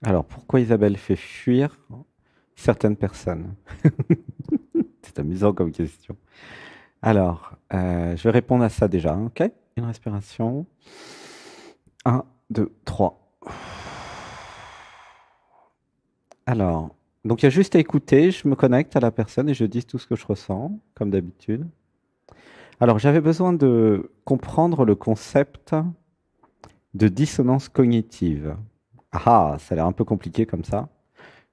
Alors, pourquoi Isabelle fait fuir certaines personnes? C'est amusant comme question. Alors, je vais répondre à ça déjà, hein, ok? Une respiration. Un, 2, 3. Alors, donc il y a juste à écouter, je me connecte à la personne et je dis tout ce que je ressens, comme d'habitude. Alors, j'avais besoin de comprendre le concept de dissonance cognitive. Ah, ça a l'air un peu compliqué comme ça.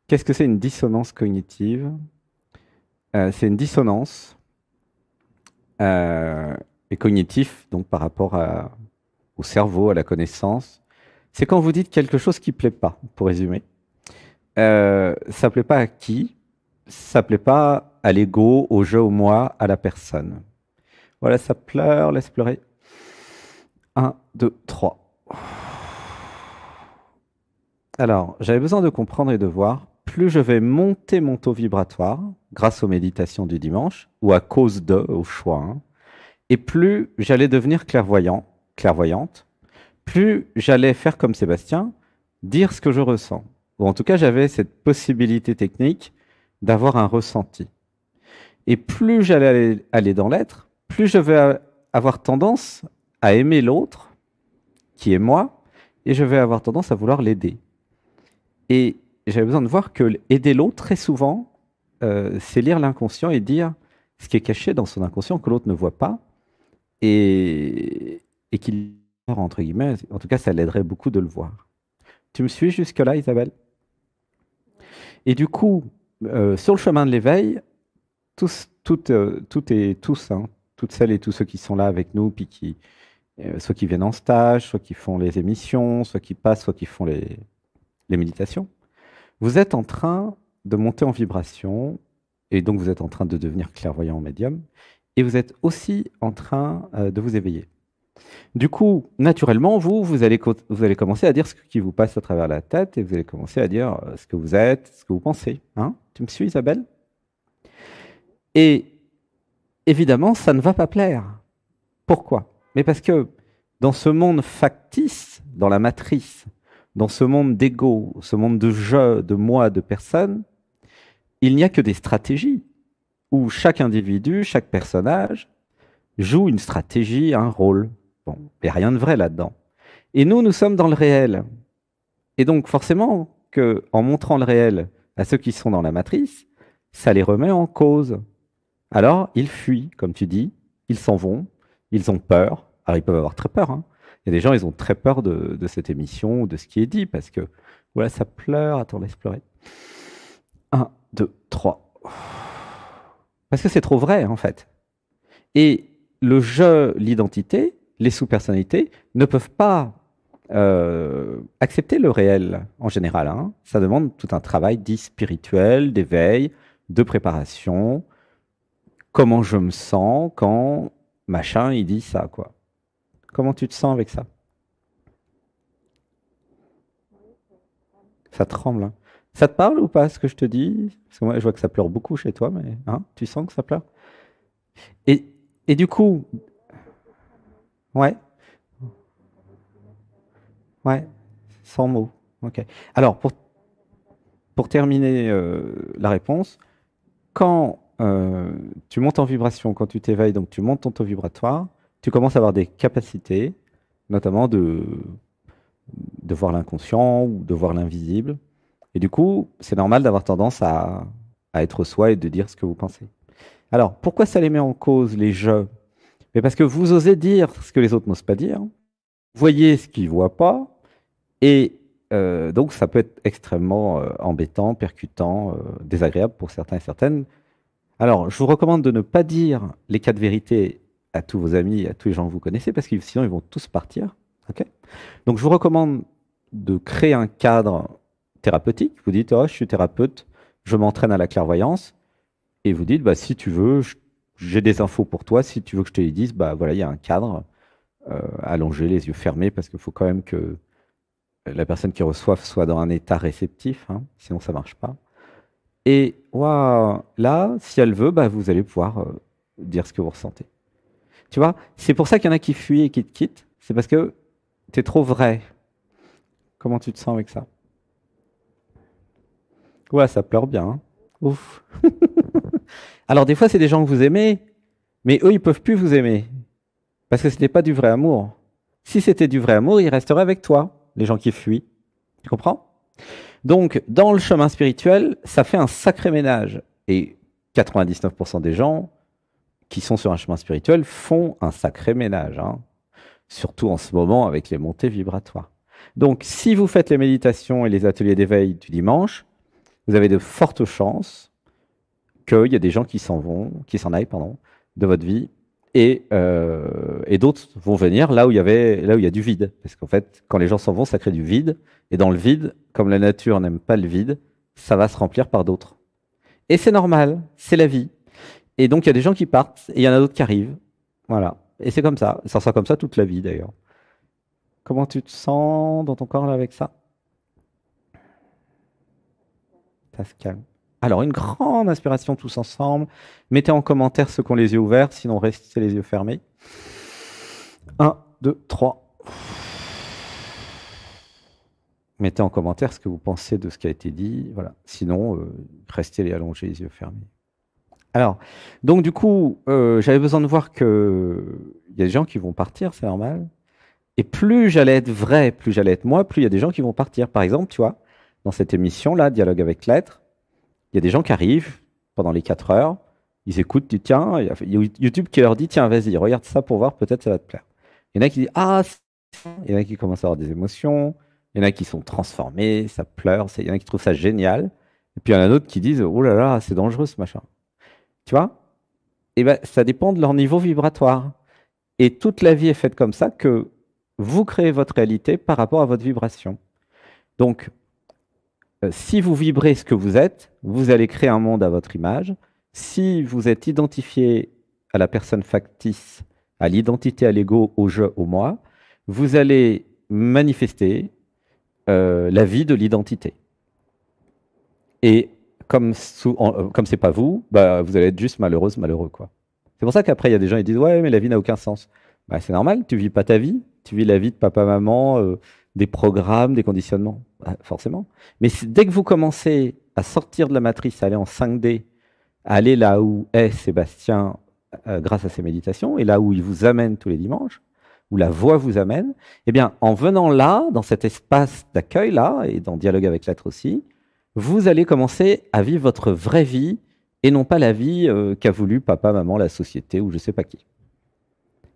Qu'est-ce que c'est une dissonance cognitive? C'est une dissonance et cognitif, donc par rapport au cerveau, à la connaissance. C'est quand vous dites quelque chose qui plaît pas, pour résumer. Ça plaît pas à qui? Ça plaît pas à l'ego, au je, au moi, à la personne. Voilà, ça pleure, laisse pleurer. Un, 2, 3. Alors, j'avais besoin de comprendre et de voir, plus je vais monter mon taux vibratoire, grâce aux méditations du dimanche, ou à cause de, au choix, hein, et plus j'allais devenir clairvoyant, clairvoyante, plus j'allais faire comme Sébastien, dire ce que je ressens. Ou en tout cas, j'avais cette possibilité technique d'avoir un ressenti. Et plus j'allais aller dans l'être, plus je vais avoir tendance à aimer l'autre, qui est moi, et je vais avoir tendance à vouloir l'aider. Et j'avais besoin de voir que aider l'autre, très souvent, c'est lire l'inconscient et dire ce qui est caché dans son inconscient que l'autre ne voit pas, et qu'il entre guillemets, en tout cas, ça l'aiderait beaucoup de le voir. Tu me suis jusque-là, Isabelle? Et du coup, sur le chemin de l'éveil, toutes et tous, hein, toutes celles et tous ceux qui sont là avec nous, puis soit qui viennent en stage, soit qui font les émissions, soit qui passent, soit qui font les méditations, vous êtes en train de monter en vibration, et donc vous êtes en train de devenir clairvoyant médium, et vous êtes aussi en train de vous éveiller. Du coup, naturellement, vous allez commencer à dire ce qui vous passe à travers la tête et vous allez commencer à dire ce que vous êtes, ce que vous pensez. Hein? Tu me suis, Isabelle? Et évidemment, ça ne va pas plaire. Pourquoi? Mais parce que dans ce monde factice, dans la matrice, dans ce monde d'ego, ce monde de je, de moi, de personne, il n'y a que des stratégies où chaque individu, chaque personnage joue une stratégie, un rôle. Bon, il n'y a rien de vrai là-dedans. Et nous, nous sommes dans le réel. Et donc, forcément, que, en montrant le réel à ceux qui sont dans la matrice, ça les remet en cause. Alors, ils fuient, comme tu dis, ils s'en vont, ils ont peur. Alors, ils peuvent avoir très peur. Hein. Il y a des gens, ils ont très peur de cette émission ou de ce qui est dit, parce que, voilà, ça pleure. Attends, laisse pleurer. Un, deux, trois. Parce que c'est trop vrai, en fait. Et le je, l'identité, les sous-personnalités ne peuvent pas accepter le réel en général. Hein. Ça demande tout un travail dit spirituel, d'éveil, de préparation. Comment je me sens quand machin il dit ça, quoi. Comment tu te sens avec ça? Ça tremble. Hein. Ça te parle ou pas ce que je te dis? Parce que moi, je vois que ça pleure beaucoup chez toi, mais hein, tu sens que ça pleure? Et, et du coup, ouais, ouais, sans mots. Ok. Alors, pour terminer la réponse, quand tu montes en vibration, quand tu t'éveilles, donc tu montes ton taux vibratoire, tu commences à avoir des capacités, notamment de voir l'inconscient ou de voir l'invisible. Et du coup, c'est normal d'avoir tendance à être soi et de dire ce que vous pensez. Alors, pourquoi ça les met en cause, les jeux? Mais parce que vous osez dire ce que les autres n'osent pas dire, vous voyez ce qu'ils ne voient pas, et donc ça peut être extrêmement embêtant, percutant, désagréable pour certains et certaines. Alors, je vous recommande de ne pas dire les cas de vérité à tous vos amis, à tous les gens que vous connaissez, parce que sinon ils vont tous partir. Ok. Donc, je vous recommande de créer un cadre thérapeutique. Vous dites, oh, je suis thérapeute, je m'entraîne à la clairvoyance, et vous dites, bah, si tu veux, j'ai des infos pour toi. Si tu veux que je te les dise, bah voilà, il y a un cadre allongé, les yeux fermés, parce qu'il faut quand même que la personne qui reçoive soit dans un état réceptif, hein, sinon ça marche pas. Et waouh, là, si elle veut, bah, vous allez pouvoir dire ce que vous ressentez. Tu vois, c'est pour ça qu'il y en a qui fuient et qui te quittent. C'est parce que tu es trop vrai. Comment tu te sens avec ça? Ouais, ça pleure bien, hein. Ouf. Alors des fois, c'est des gens que vous aimez, mais eux, ils peuvent plus vous aimer parce que ce n'est pas du vrai amour. Si c'était du vrai amour, ils resteraient avec toi, les gens qui fuient. Tu comprends? Donc, dans le chemin spirituel, ça fait un sacré ménage. Et 99% des gens qui sont sur un chemin spirituel font un sacré ménage, hein. Surtout en ce moment avec les montées vibratoires. Donc, si vous faites les méditations et les ateliers d'éveil du dimanche, vous avez de fortes chances qu'il y a des gens qui s'en vont, qui s'en aillent, pardon, de votre vie, et d'autres vont venir là où il y a du vide. Parce qu'en fait, quand les gens s'en vont, ça crée du vide. Et dans le vide, comme la nature n'aime pas le vide, ça va se remplir par d'autres. Et c'est normal, c'est la vie. Et donc, il y a des gens qui partent, et il y en a d'autres qui arrivent. Voilà. Et c'est comme ça. Ça sera comme ça toute la vie, d'ailleurs. Comment tu te sens dans ton corps là avec ça? Ça se calme. Alors, une grande inspiration tous ensemble. Mettez en commentaire ceux qui ont les yeux ouverts, sinon restez les yeux fermés. 1, 2, 3. Mettez en commentaire ce que vous pensez de ce qui a été dit. Voilà. Sinon, restez les allongés, les yeux fermés. Alors, donc du coup, j'avais besoin de voir que il y a des gens qui vont partir, c'est normal. Et plus j'allais être vrai, plus j'allais être moi, plus il y a des gens qui vont partir. Par exemple, tu vois, dans cette émission-là, Dialogue avec l'être, il y a des gens qui arrivent pendant les 4 heures, ils écoutent, disent, tiens, il y a YouTube qui leur dit, tiens, vas-y, regarde ça pour voir, peut-être ça va te plaire. Il y en a qui disent, ah, il y en a qui commencent à avoir des émotions, il y en a qui sont transformés, ça pleure, il y en a qui trouvent ça génial, et puis il y en a d'autres qui disent, oh là là, c'est dangereux ce machin. Tu vois? Et ben, ça dépend de leur niveau vibratoire. Et toute la vie est faite comme ça que vous créez votre réalité par rapport à votre vibration. Donc, si vous vibrez ce que vous êtes, vous allez créer un monde à votre image. Si vous êtes identifié à la personne factice, à l'identité, à l'ego, au je, au moi, vous allez manifester la vie de l'identité. Et comme c'est pas vous, bah, vous allez être juste malheureuse, malheureux, quoi. C'est pour ça qu'après, il y a des gens qui disent, ouais, mais la vie n'a aucun sens. Bah, c'est normal, tu vis pas ta vie, tu vis la vie de papa, maman, des programmes, des conditionnements. Bah, forcément. Mais dès que vous commencez à sortir de la matrice, à aller en 5D, à aller là où est Sébastien grâce à ses méditations, et là où il vous amène tous les dimanches, où la voix vous amène, eh bien, en venant là, dans cet espace d'accueil là, et dans Dialogue avec l'être aussi, vous allez commencer à vivre votre vraie vie et non pas la vie qu'a voulu papa, maman, la société ou je sais pas qui.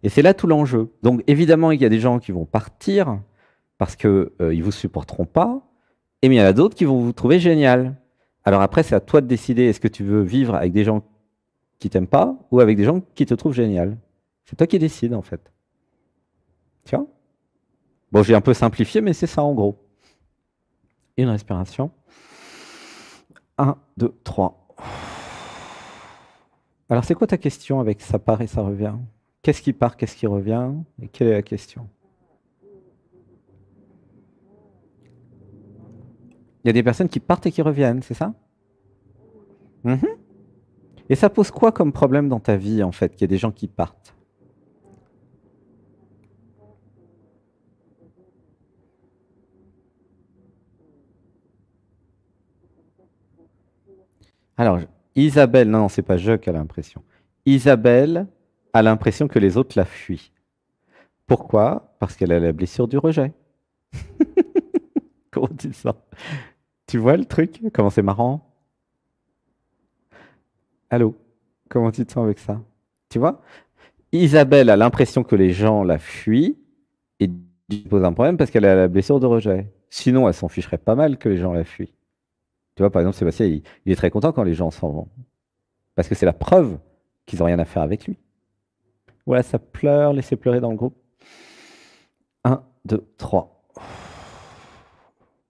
Et c'est là tout l'enjeu. Donc évidemment, il y a des gens qui vont partir parce qu'ils ne vous supporteront pas, et il y en a d'autres qui vont vous trouver génial. Alors après, c'est à toi de décider, est-ce que tu veux vivre avec des gens qui t'aiment pas ou avec des gens qui te trouvent génial? C'est toi qui décides en fait. Tu vois? Bon, j'ai un peu simplifié, mais c'est ça en gros. Une respiration. 1, 2, 3. Alors, c'est quoi ta question avec ça part et ça revient? Qu'est-ce qui part, qu'est-ce qui revient? Et quelle est la question? Il y a des personnes qui partent et qui reviennent, c'est ça? Mhm. Et ça pose quoi comme problème dans ta vie, en fait, qu'il y a des gens qui partent? Alors, Isabelle, non, c'est pas je qui a l'impression. Isabelle a l'impression que les autres la fuient. Pourquoi? Parce qu'elle a la blessure du rejet. Comment tu le sens? Tu vois le truc? Comment c'est marrant? Allô? Comment tu te sens avec ça? Tu vois? Isabelle a l'impression que les gens la fuient et pose un problème parce qu'elle a la blessure de rejet. Sinon, elle s'en ficherait pas mal que les gens la fuient. Tu vois, par exemple, Sébastien, il est très content quand les gens s'en vont. Parce que c'est la preuve qu'ils n'ont rien à faire avec lui. Voilà, ça pleure, laissez pleurer dans le groupe. 1, 2, 3.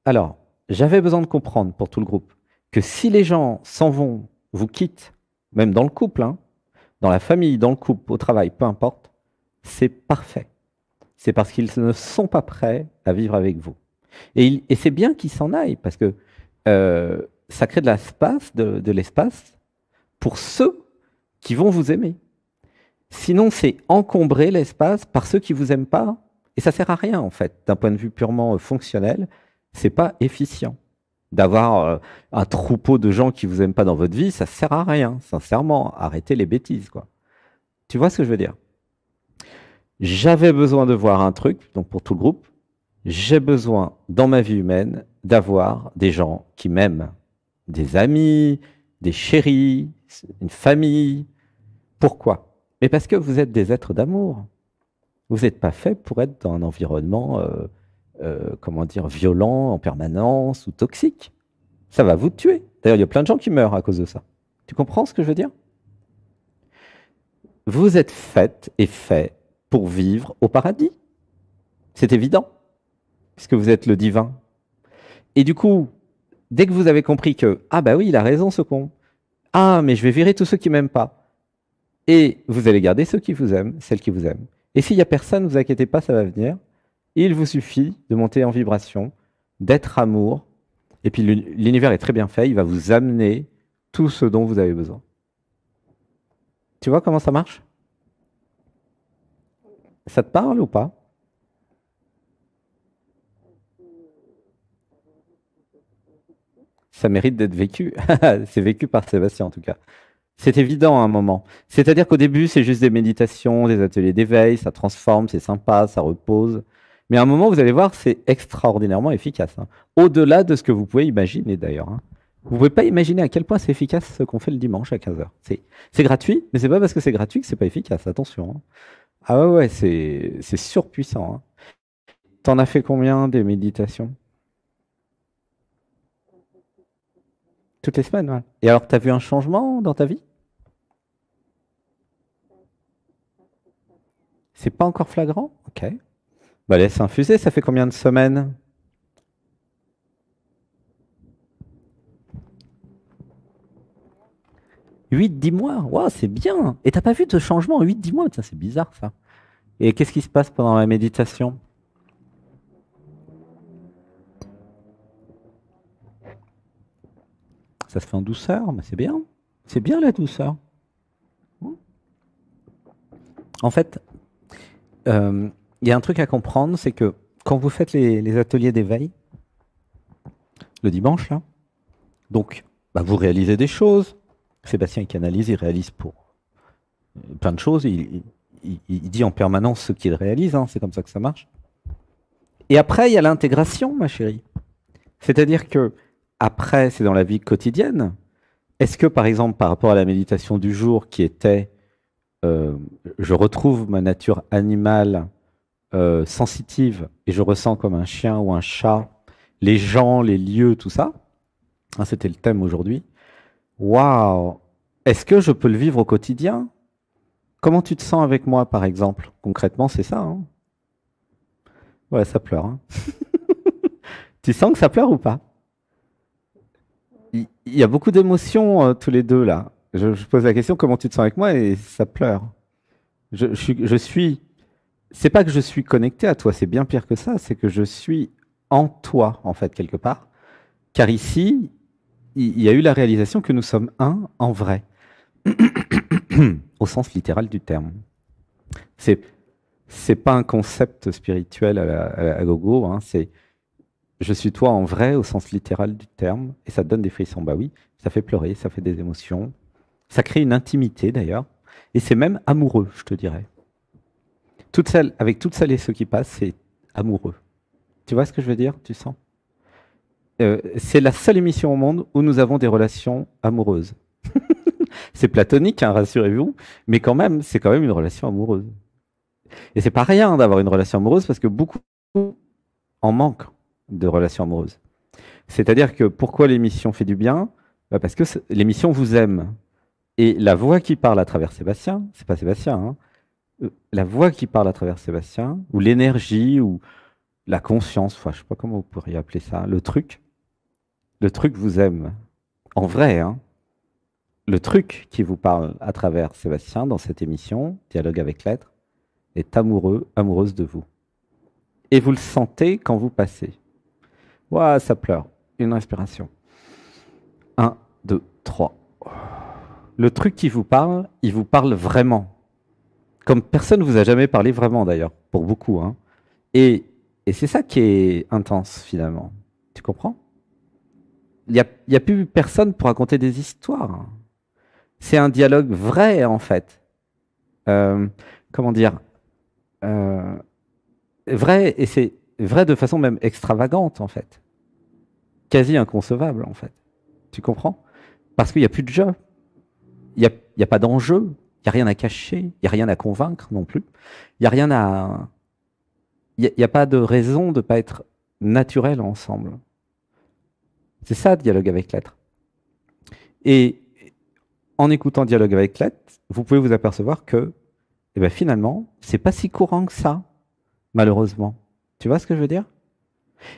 Alors, j'avais besoin de comprendre pour tout le groupe que si les gens s'en vont, vous quittent, même dans le couple, hein, dans la famille, dans le couple, au travail, peu importe, c'est parfait. C'est parce qu'ils ne sont pas prêts à vivre avec vous. Et c'est bien qu'ils s'en aillent, parce que ça crée de l'espace, de l'espace pour ceux qui vont vous aimer. Sinon, c'est encombrer l'espace par ceux qui vous aiment pas, et ça sert à rien en fait. D'un point de vue purement fonctionnel, c'est pas efficient. D'avoir un troupeau de gens qui vous aiment pas dans votre vie, ça sert à rien, sincèrement. Arrêtez les bêtises, quoi. Tu vois ce que je veux dire? J'avais besoin de voir un truc, donc pour tout le groupe, j'ai besoin dans ma vie humaine d'avoir des gens qui m'aiment, des amis, des chéris, une famille. Pourquoi? Mais parce que vous êtes des êtres d'amour. Vous n'êtes pas fait pour être dans un environnement, comment dire, violent en permanence ou toxique. Ça va vous tuer. D'ailleurs, il y a plein de gens qui meurent à cause de ça. Tu comprends ce que je veux dire? Vous êtes faites et faits pour vivre au paradis. C'est évident, puisque vous êtes le divin. Et du coup, dès que vous avez compris que, ah bah oui, il a raison ce con. Ah, mais je vais virer tous ceux qui m'aiment pas. Et vous allez garder ceux qui vous aiment, celles qui vous aiment. Et s'il y a personne, ne vous inquiétez pas, ça va venir. Il vous suffit de monter en vibration, d'être amour. Et puis l'univers est très bien fait, il va vous amener tout ce dont vous avez besoin. Tu vois comment ça marche? Ça te parle ou pas? Ça mérite d'être vécu. C'est vécu par Sébastien en tout cas. C'est évident à un moment. C'est-à-dire qu'au début, c'est juste des méditations, des ateliers d'éveil, ça transforme, c'est sympa, ça repose. Mais à un moment, vous allez voir, c'est extraordinairement efficace, hein. Au-delà de ce que vous pouvez imaginer d'ailleurs, hein. Vous ne pouvez pas imaginer à quel point c'est efficace ce qu'on fait le dimanche à 15 heures. C'est gratuit, mais c'est pas parce que c'est gratuit que c'est pas efficace, attention, hein. Ah ouais, ouais, c'est surpuissant, hein. T'en as fait combien des méditations? Toutes les semaines, ouais. Et alors, t'as vu un changement dans ta vie? C'est pas encore flagrant? Ok. Bah laisse infuser, ça fait combien de semaines? 8, 10 mois? Waouh, c'est bien! Et t'as pas vu de changement en 8, 10 mois? Tiens, c'est bizarre ça. Et qu'est-ce qui se passe pendant la méditation? Ça se fait en douceur, mais c'est bien. C'est bien la douceur. En fait, euh, il y a un truc à comprendre, c'est que quand vous faites les ateliers d'éveil, le dimanche, là, donc bah, vous réalisez des choses. Sébastien, il canalise, il réalise pour plein de choses. Il dit en permanence ce qu'il réalise, hein, c'est comme ça que ça marche. Et après, il y a l'intégration, ma chérie. C'est-à-dire que après, c'est dans la vie quotidienne. Est-ce que, par exemple, par rapport à la méditation du jour qui était euh, je retrouve ma nature animale sensitive et je ressens comme un chien ou un chat les gens, les lieux, tout ça, hein, c'était le thème aujourd'hui. Waouh! Est-ce que je peux le vivre au quotidien? Comment tu te sens avec moi, par exemple? Concrètement, c'est ça, hein. Ouais, ça pleure, hein. Tu sens que ça pleure ou pas? Il y a beaucoup d'émotions tous les deux là. Je pose la question comment tu te sens avec moi et ça pleure. Je suis. C'est pas que je suis connecté à toi, c'est bien pire que ça. C'est que je suis en toi en fait quelque part. Car ici, il y a eu la réalisation que nous sommes un en vrai, au sens littéral du terme. C'est c'est pas un concept spirituel à gogo, hein, c'est je suis toi en vrai au sens littéral du terme, et ça te donne des frissons. Bah oui, ça fait pleurer, ça fait des émotions, ça crée une intimité d'ailleurs, et c'est même amoureux, je te dirais. Avec toutes celles et ceux qui passent, c'est amoureux. Tu vois ce que je veux dire? Tu sens? C'est la seule émission au monde où nous avons des relations amoureuses. C'est platonique, hein, rassurez-vous, mais quand même, c'est quand même une relation amoureuse. Et c'est pas rien d'avoir une relation amoureuse parce que beaucoup en manquent de relations amoureuses. C'est-à-dire que pourquoi l'émission fait du bien? Bah parce que l'émission vous aime. Et la voix qui parle à travers Sébastien, c'est pas Sébastien, hein, la voix qui parle à travers Sébastien, ou l'énergie, ou la conscience, enfin, je sais pas comment vous pourriez appeler ça, le truc vous aime. En vrai, hein, le truc qui vous parle à travers Sébastien dans cette émission, Dialogue avec l'être, est amoureux, amoureuse de vous. Et vous le sentez quand vous passez. Ouah, ça pleure. Une respiration. Un, deux, trois. Le truc qui vous parle, il vous parle vraiment. Comme personne ne vous a jamais parlé vraiment d'ailleurs, pour beaucoup, hein. Et c'est ça qui est intense finalement. Tu comprends? il y a plus personne pour raconter des histoires. C'est un dialogue vrai, en fait. Euh, comment dire? Euh, Vrai, et c'est vrai de façon même extravagante, en fait. Quasi inconcevable, en fait. Tu comprends? Parce qu'il n'y a plus de jeu. Il y a pas d'enjeu. Il n'y a rien à cacher. Il n'y a rien à convaincre non plus. Il n'y a rien à. Il y a pas de raison de ne pas être naturel ensemble. C'est ça, dialogue avec l'être. Et en écoutant dialogue avec l'être, vous pouvez vous apercevoir que, eh ben, finalement, c'est pas si courant que ça, malheureusement. Tu vois ce que je veux dire?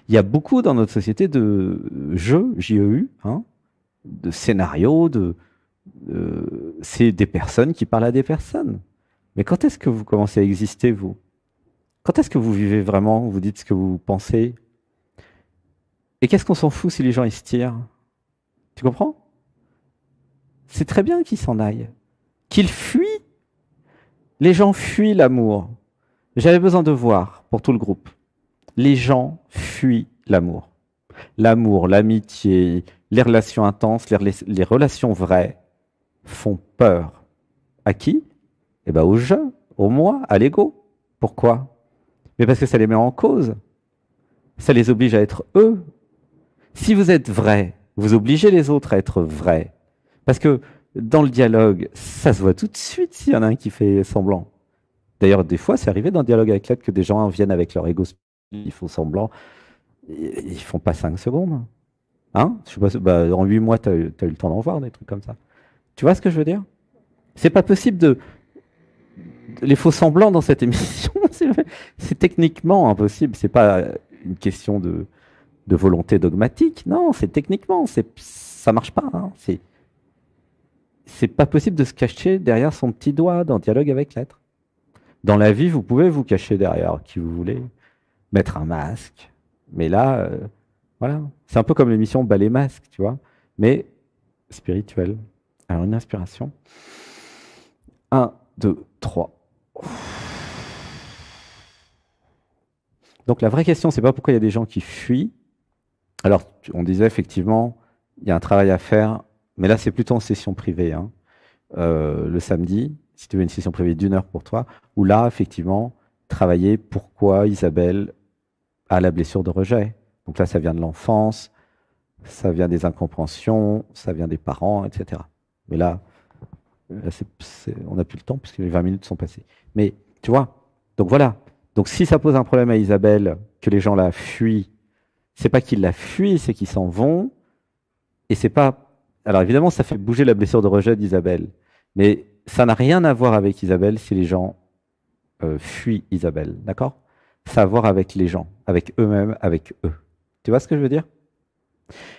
Il y a beaucoup dans notre société de jeux, JEU, hein, de scénarios, c'est des personnes qui parlent à des personnes. Mais quand est-ce que vous commencez à exister, vous? Quand est-ce que vous vivez vraiment? Vous dites ce que vous pensez? Et qu'est-ce qu'on s'en fout si les gens ils se tirent? Tu comprends? C'est très bien qu'ils s'en aillent. Qu'ils fuient. Les gens fuient l'amour. J'avais besoin de voir pour tout le groupe. Les gens fuient l'amour. L'amour, l'amitié, les relations intenses, les relations vraies font peur. À qui? Eh ben au jeu, au moi, à l'ego. Pourquoi? Mais parce que ça les met en cause. Ça les oblige à être eux. Si vous êtes vrai, vous obligez les autres à être vrais. Parce que dans le dialogue, ça se voit tout de suite s'il y en a un qui fait semblant. D'ailleurs, des fois, c'est arrivé dans le dialogue avec l'être que des gens viennent avec leur ego, ils font semblant, ils font pas 5 secondes. Hein? Je sais pas, bah, en 8 mois, tu as eu le temps d'en voir des trucs comme ça. Tu vois ce que je veux dire? C'est pas possible les faux semblants dans cette émission, c'est techniquement impossible. C'est pas une question de volonté dogmatique. Non, c'est techniquement, ça marche pas. Hein. C'est pas possible de se cacher derrière son petit doigt dans le dialogue avec l'être. Dans la vie, vous pouvez vous cacher derrière qui vous voulez, mettre un masque. Mais là, voilà. C'est un peu comme l'émission Ballet Masque, tu vois, mais spirituel. Alors, une inspiration. Un, deux, trois. Donc, la vraie question, c'est pas pourquoi il y a des gens qui fuient. Alors, on disait effectivement, il y a un travail à faire, mais là, c'est plutôt en session privée. Hein. Le samedi, si tu veux une session privée d'1 heure pour toi, où là, effectivement, travailler pourquoi Isabelle a la blessure de rejet. Donc là, ça vient de l'enfance, ça vient des incompréhensions, ça vient des parents, etc. Mais là, on n'a plus le temps puisque les 20 minutes sont passées. Mais tu vois, donc voilà. Donc si ça pose un problème à Isabelle, que les gens la fuient, c'est pas qu'ils la fuient, c'est qu'ils s'en vont. Et c'est pas. Alors évidemment, ça fait bouger la blessure de rejet d'Isabelle. Mais ça n'a rien à voir avec Isabelle si les gens fuient Isabelle. D'accord? Ça a à voir avec les gens, avec eux-mêmes, avec eux. Tu vois ce que je veux dire?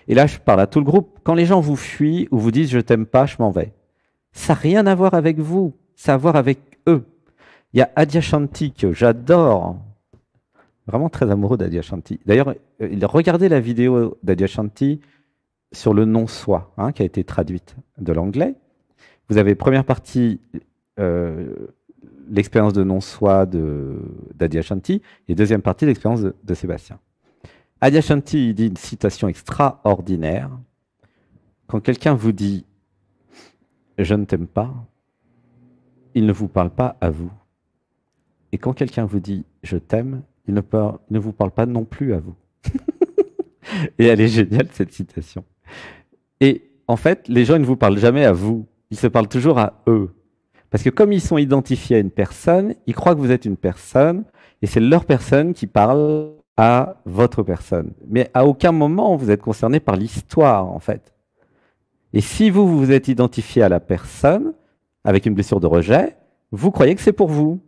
Et là, je parle à tout le groupe. Quand les gens vous fuient ou vous disent je t'aime pas, je m'en vais. Ça n'a rien à voir avec vous, ça a à voir avec eux. Il y a Adyashanti que j'adore, vraiment très amoureux d'Adyashanti. D'ailleurs, regardez la vidéo d'Adyashanti sur le non-soi, hein, qui a été traduite de l'anglais. Vous avez première partie, l'expérience de non-soi d'Adyashanti, et deuxième partie, l'expérience de Sébastien. Adyashanti dit une citation extraordinaire. Quand quelqu'un vous dit « je ne t'aime pas », il ne vous parle pas à vous. Et quand quelqu'un vous dit « je t'aime », il ne vous parle pas non plus à vous. Et elle est géniale, cette citation. Et en fait, les gens ils ne vous parlent jamais à vous. Ils se parlent toujours à eux. Parce que comme ils sont identifiés à une personne, ils croient que vous êtes une personne, et c'est leur personne qui parle à votre personne. Mais à aucun moment vous êtes concerné par l'histoire, en fait. Et si vous vous êtes identifié à la personne, avec une blessure de rejet, vous croyez que c'est pour vous.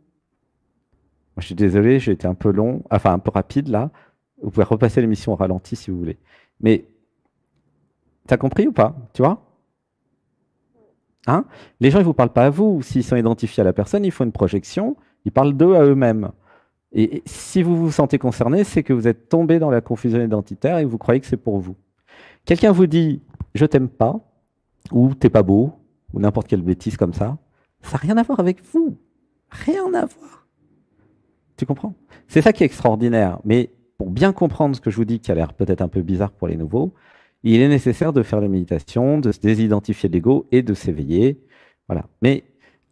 Moi, je suis désolé, j'ai été un peu long, enfin un peu rapide là. Vous pouvez repasser l'émission au ralenti si vous voulez. Mais, t'as compris ou pas? Tu vois? Hein? Les gens, ils ne vous parlent pas à vous. S'ils sont identifiés à la personne, ils font une projection, ils parlent d'eux à eux-mêmes. Et si vous vous sentez concerné, c'est que vous êtes tombé dans la confusion identitaire et vous croyez que c'est pour vous. Quelqu'un vous dit « je t'aime pas » ou « t'es pas beau » ou n'importe quelle bêtise comme ça, ça n'a rien à voir avec vous. Rien à voir. Tu comprends? C'est ça qui est extraordinaire. Mais pour bien comprendre ce que je vous dis, qui a l'air peut-être un peu bizarre pour les nouveaux, Il est nécessaire de faire la méditation, de se désidentifier de l'ego et de s'éveiller. Voilà. Mais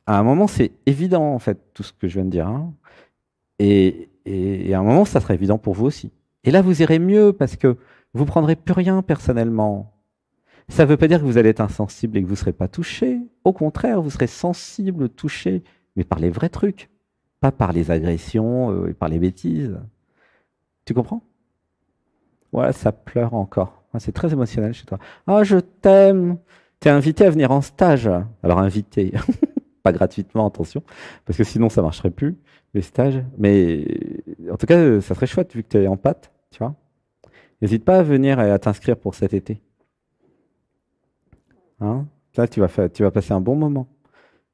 à un moment, c'est évident, en fait, tout ce que je viens de dire, hein. Et à un moment, ça sera évident pour vous aussi. Et là, vous irez mieux parce que vous prendrez plus rien personnellement. Ça ne veut pas dire que vous allez être insensible et que vous ne serez pas touché. Au contraire, vous serez sensible, touché, mais par les vrais trucs, pas par les agressions et par les bêtises. Tu comprends? Voilà, ça pleure encore. Ah, c'est très émotionnel chez toi. Ah, je t'aime. T'es invité à venir en stage. Alors invité, pas gratuitement, attention, parce que sinon ça marcherait plus, les stages. Mais en tout cas, ça serait chouette vu que tu es en pâte, tu vois. N'hésite pas à venir et à t'inscrire pour cet été. Hein. Là, tu vas passer un bon moment.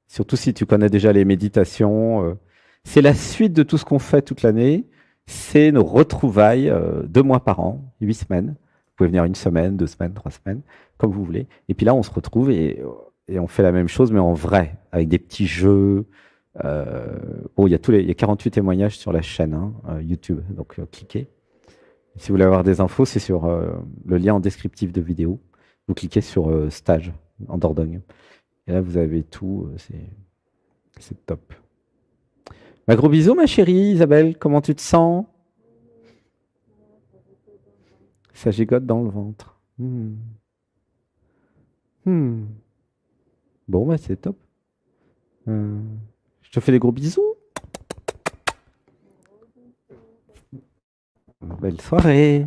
Surtout si tu connais déjà les méditations. C'est la suite de tout ce qu'on fait toute l'année. C'est nos retrouvailles 2 mois par an, 8 semaines. Vous pouvez venir une semaine, 2 semaines, 3 semaines, comme vous voulez. Et puis là, on se retrouve et on fait la même chose, mais en vrai, avec des petits jeux. Bon, il y a 48 témoignages sur la chaîne hein, YouTube, donc cliquez. Si vous voulez avoir des infos, c'est sur le lien en descriptif de vidéo. Vous cliquez sur stage en Dordogne. Et là, vous avez tout. C'est top. Bah, gros bisous, ma chérie Isabelle. Comment tu te sens? Ça gigote dans le ventre. Hmm. Bon, bah, c'est top. Euh, je te fais des gros bisous. Belle soirée.